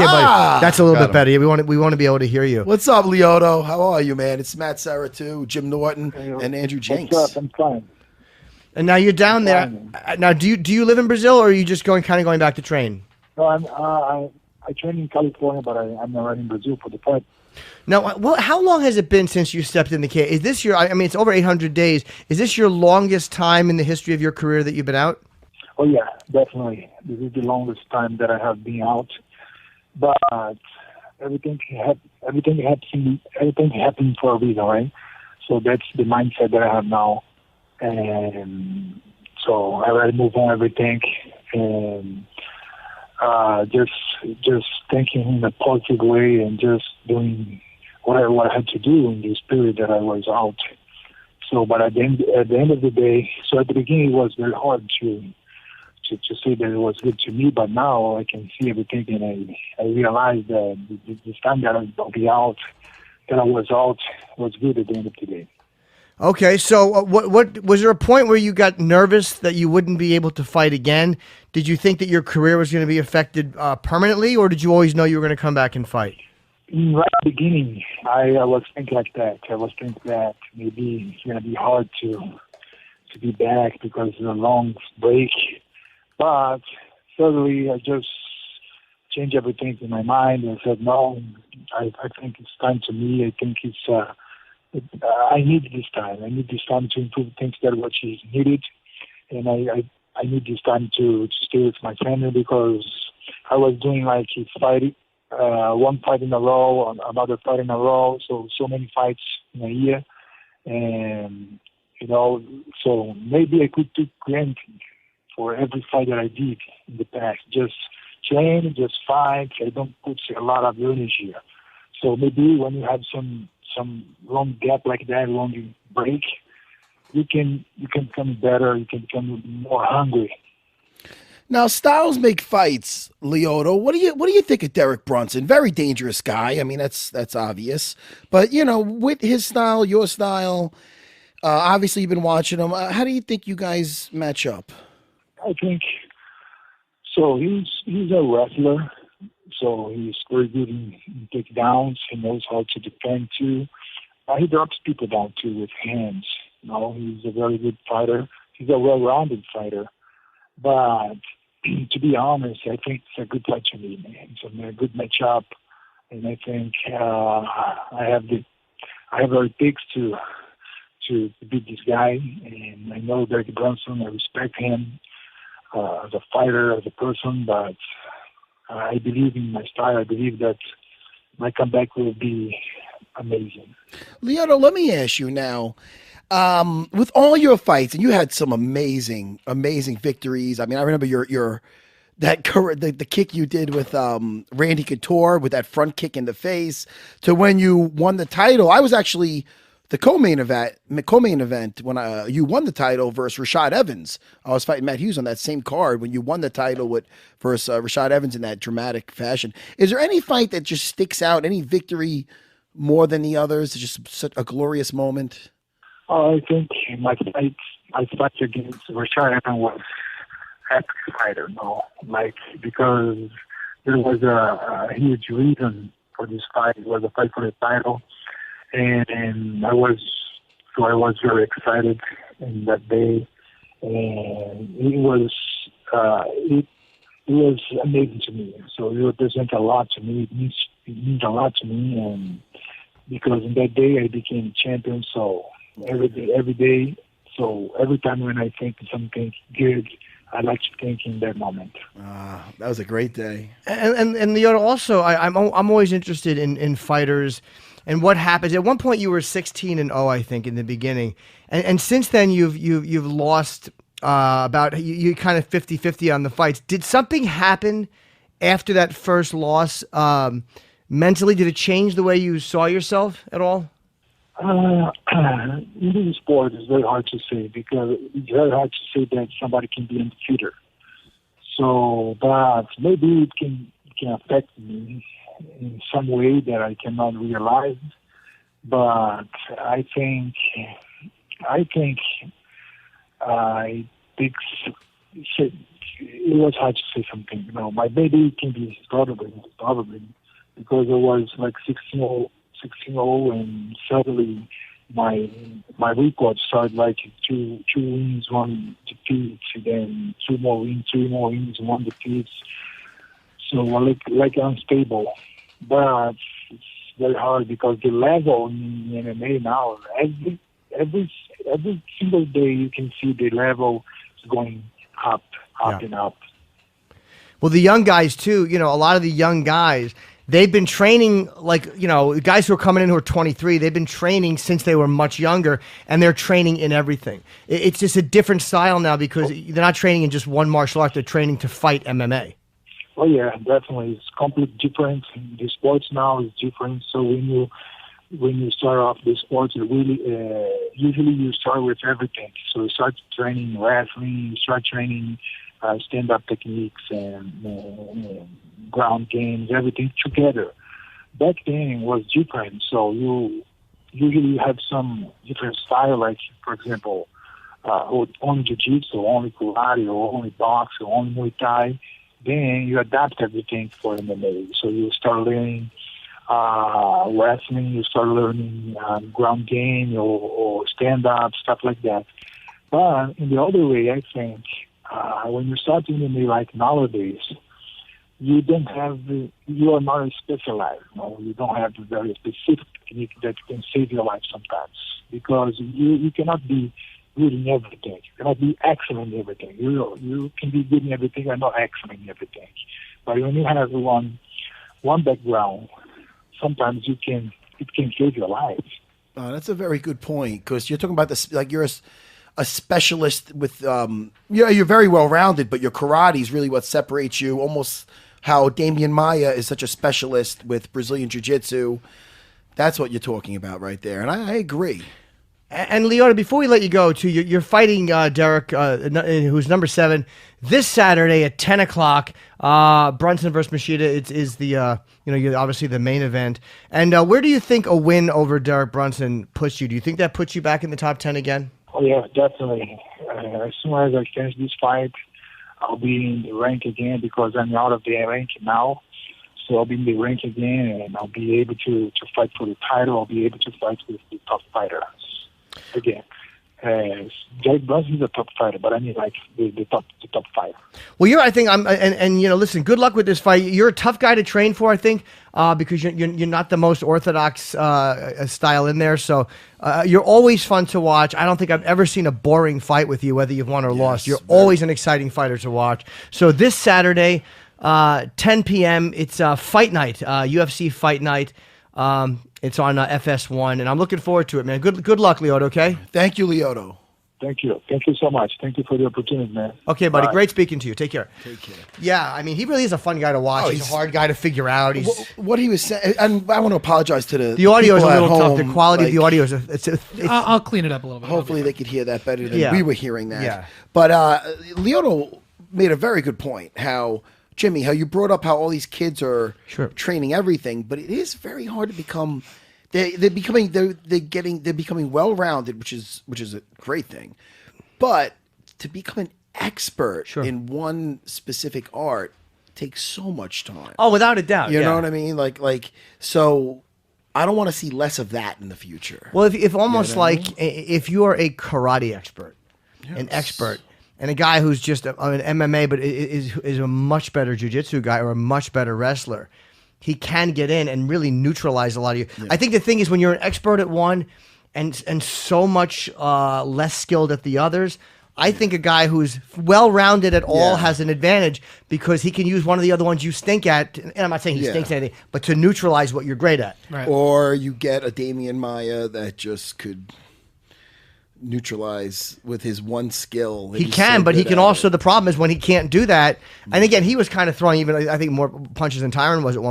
but that's a little bit him. better. We want to be able to hear you. What's up, Lyoto? How are you, man? It's Matt Serra, too, Jim Norton, and Andrew Jenks. What's up? I'm fine. And now you're down there. Fine. Now, do you live in Brazil, or are you just going back to train? No, I train in California, but I'm already in Brazil for the fight. Now, how long has it been since you stepped in the cage? Is this I mean, it's over 800 days. Is this your longest time in the history of your career that you've been out? Oh yeah, definitely. This is the longest time that I have been out. But everything happened for a reason, right? So that's the mindset that I have now, and so I already move on everything, and just thinking in a positive way and just doing whatever I had to do in this period that I was out. So, but at the end of the day, so at the beginning it was very hard to say that it was good to me, but now I can see everything, and I realize that this time that I was out was good at the end of the day. Okay, so what was there a point where you got nervous that you wouldn't be able to fight again? Did you think that your career was going to be affected permanently, or did you always know you were going to come back and fight? Right at the beginning, I was thinking like that. I was thinking that maybe it's going to be hard to be back because it's a long break. But suddenly I just changed everything in my mind and said, no, I think it's time to me. I think I need this time. I need this time to improve things that what is needed. And I need this time to stay with my family because I was doing like fighting, one fight in a row, another fight in a row, so many fights in a year. And, so maybe I could do anything for every fight that I did in the past. Just train, just fight. I don't put a lot of energy here. So maybe when you have some long gap like that, long break, you can become better. You can become more hungry. Now, styles make fights, Lyoto. What do you think of Derek Brunson? Very dangerous guy. I mean, that's obvious. But with his style, your style, obviously you've been watching him. How do you think you guys match up? I think so. He's a wrestler, so he's very good in takedowns. He knows how to defend too. He drops people down too with hands. He's a very good fighter. He's a well-rounded fighter. But to be honest, I think it's a good fight to me, man. It's a good matchup, and I think I have what it takes to beat this guy. And I know Derek Brunson. I respect him as a fighter, as a person, but I believe in my style. I believe that my comeback will be amazing. Lyoto, let me ask you now, with all your fights, and you had some amazing victories. I mean, I remember the kick you did with Randy Couture with that front kick in the face, to when you won the title. I was actually the co-main event when you won the title versus Rashad Evans. I was fighting Matt Hughes on that same card when you won the title versus Rashad Evans in that dramatic fashion. Is there any fight that just sticks out, any victory more than the others? It's just such a glorious moment. I think my fight against Rashad Evans was epic fighter, because there was a huge reason for this fight. It was a fight for the title. And I was very excited in that day, and it was amazing to me. So it represents a lot to me. It means a lot to me, and because in that day I became champion. So every day. So every time when I think something good, I like to think in that moment. That was a great day. And Lyoto, also, I'm always interested in fighters and what happens. At one point, you were 16-0, I think, in the beginning, and since then you've lost about you kind of 50-50 on the fights. Did something happen after that first loss mentally? Did it change the way you saw yourself at all? In this sport, it's very hard to say because it's very hard to say that somebody can be undefeated. So, but maybe it can affect me in some way that I cannot realize. But I think it was hard to say something. You know, my baby can be probably because it was like 16-0, and suddenly my record started like two wins, one defeat, then two more wins, three more wins, one defeat. So like unstable, but it's very hard because the level in MMA now, every single day you can see the level is going up and up. Well, the young guys too. You know, a lot of the young guys, they've been training guys who are coming in who are 23. They've been training since they were much younger, and they're training in everything. It's just a different style now because they're not training in just one martial art. They're training to fight MMA. Oh yeah, definitely. It's completely different. The sports now is different. So when you start off the sports, it really usually you start with everything. So you start training wrestling, you start training stand-up techniques and ground games, everything together. Back then it was different. So you usually have some different style, like for example, only jiu-jitsu, only karate, or only box, or only Muay Thai. Then you adapt everything for MMA. So you start learning wrestling, you start learning ground game or stand-up, stuff like that. But in the other way, I think when you start MMA like nowadays, you are not specialized. You don't have a very specific technique that can save your life sometimes because you cannot be good in everything. You cannot be excellent in everything. You can be good in everything and not excellent in everything. But when you have one background, sometimes it can save your life. That's a very good point because you're talking about this like you're a specialist with you're very well rounded, but your karate is really what separates you. Almost how Damian Maia is such a specialist with Brazilian Jiu-Jitsu. That's what you're talking about right there, and I agree. And Lyoto, before we let you go, too, you're fighting Derek, who's number 7, this Saturday at 10 o'clock. Brunson versus Machida is the you're obviously the main event. And where do you think a win over Derek Brunson puts you? Do you think that puts you back in the top 10 again? Oh yeah, definitely. As soon as I finish this fight, I'll be in the rank again because I'm out of the rank now. So I'll be in the rank again, and I'll be able to fight for the title. I'll be able to fight with the top fighter again. Derek Brunson is a top fighter, but I mean like the top fighter. Well, listen, good luck with this fight. You're a tough guy to train for, I think, because you're not the most orthodox style in there. So you're always fun to watch. I don't think I've ever seen a boring fight with you, whether you've won or lost. You're always an exciting fighter to watch. So this Saturday, 10 p.m., it's fight night, UFC fight night. It's on FS1, and I'm looking forward to it, man. Good luck, Lyoto, okay? Thank you, Lyoto. Thank you. Thank you so much. Tk you for the opportunity, man. Okay, buddy. Bye. Great speaking to you. Take care. Take care. Yeah, I mean, he really is a fun guy to watch. He's a hard guy to figure out. What he was saying, and I want to apologize to the audio is a people little at tough. home, The quality of the audio is I'll clean it up a little bit. Hopefully they could hear that better than we were hearing that. Yeah. But Lyoto made a very good point. Jimmy, how you brought up how all these kids are training everything, but it is very hard to become. They're becoming well rounded, which is a great thing. But to become an expert in one specific art takes so much time. Oh, without a doubt. You know what I mean? Like so I don't want to see less of that in the future. Well, if almost if you are a karate expert, an expert, and a guy who's just an MMA but is a much better jiu-jitsu guy or a much better wrestler, he can get in and really neutralize a lot of you. Yeah. I think the thing is when you're an expert at one and so much less skilled at the others, I think a guy who's well-rounded at all has an advantage because he can use one of the other ones you stink at, and I'm not saying he stinks at anything, but to neutralize what you're great at. Right. Or you get a Damian Maia that just could neutralize with his one skill. He can, but he can also, the problem is when he can't do that, and again, he was kind of throwing even, I think, more punches than Tyron was at one